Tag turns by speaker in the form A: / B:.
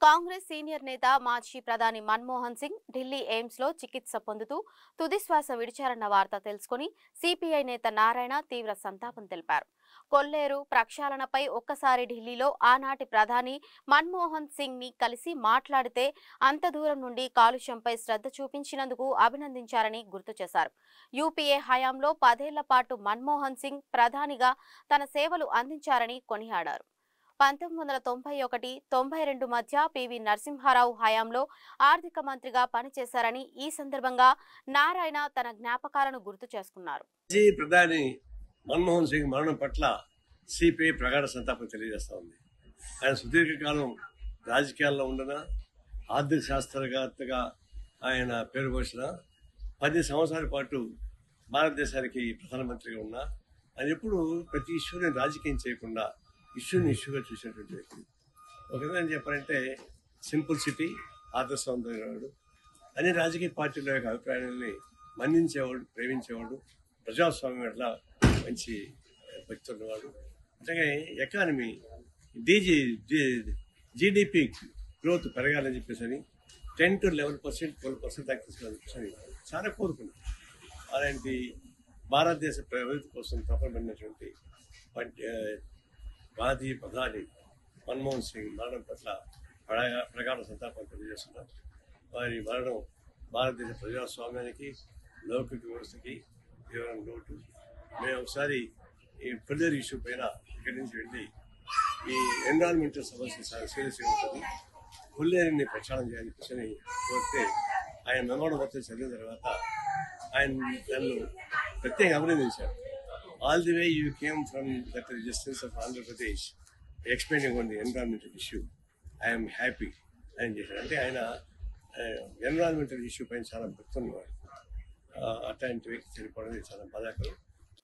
A: Congress senior నేత మాజీ ప్రధాని మన్మోహన్ సింగ్ ఢిల్లీ ఎయిమ్స్ లో చికిత్స పొందుతూ తుదిశ్వాస విడిచారన్న వార్త తెలుసుకుని సిపిఐ నేత నారాయణ తీవ్ర సంతాపం తెలిపారు. కొల్లేరు ప్రక్షాళనపై ఒక్కసారి ఢిల్లీలో ఆనాటి ప్రధాని మన్మోహన్ సింగ్ ని కలిసి మాట్లాడితే అంత దూరం నుండి కాలుష్యంపై శ్రద్ధ చూపించినందుకు అభినందించారని గుర్తు చేశారు. యూపీఏ హయాంలో 10 ఏళ్ల పాటు మన్మోహన్ సింగ్ ప్రధానిగా తన సేవలు అందించారని కొనియాడారు. 1991-92 మధ్య పివి నరసింహారావు హయాంలో ఆర్థిక మంత్రిగా పనిచేశారని ఈ సందర్భంగా నారాయణ తన జ్ఞాపకాలను గుర్తు చేసుకున్నారు.
B: ప్రధాని మన్మోహన్ సింగ్ మరణం పట్ల సిపిఐ ప్రగాఢ సంతాపం తెలియజేస్తా ఉంది. ఆయన సుదీర్ఘకాలం రాజకీయాల్లో ఉండన, ఆర్థిక శాస్త్రవేత్తగా ఆయన పేరు పోసిన 10 సంవత్సరాల పాటు భారతదేశానికి ప్రధానమంత్రిగా ఉన్నా ఆయన ఎప్పుడు ప్రతి ఇష్యూని రాజకీయం చేయకుండా ఇష్యూగా చూసినటువంటి వ్యక్తి. ఒక విధంగా చెప్పాలంటే సింపుల్సిటీ, ఆదర్శవంతమైనవాడు, అన్ని రాజకీయ పార్టీల యొక్క అభిప్రాయాలని మన్నించేవాడు, ప్రేమించేవాడు, ప్రజాస్వామ్యం ఎట్లా మంచి భక్తి ఉన్నవాడు. అట్లాగే ఎకానమీ జీడిపి గ్రోత్ పెరగాలని చెప్పేసి 10 to 11%, 12% దాకా తీసుకోవాలని చెప్పేసి చాలా కోరుకున్నాడు. అలాంటి భారతదేశ ప్రగతి కోసం తపనబడినటువంటి మాజీ ప్రధాని మన్మోహన్ సింగ్ మరణం పట్ల ప్రగాఢ సంతాపం తెలియజేస్తున్నారు. వారి మరణం భారతదేశ ప్రజాస్వామ్యానికి, లౌకిక వ్యవస్థకి తీవ్రమైన లోటు. మేము ఒకసారి ఈ కొల్లేరు ఇష్యూ పైన ఇక్కడి నుంచి వెళ్ళి ఈ ఎన్విరాన్మెంటల్ సమస్య సీరియస్ ఉంటుంది, కొల్లేరుని ప్రక్షాళన చేయాలని కూర్చొని కోరితే ఆయన మెమోరం మొత్తం చదివిన తర్వాత ఆయన నన్ను ప్రత్యేకంగా అభినందించారు. All the way you came from that resistance of Andhra Pradesh, explaining on the environmental issue. I am happy. అంటే ఆయన ఎన్విరాన్మెంటల్ ఇష్యూ పైన చాలా భక్తున్నవాడు. అట్లాంటి వ్యక్తి చనిపోవడం చాలా బాధాకరం.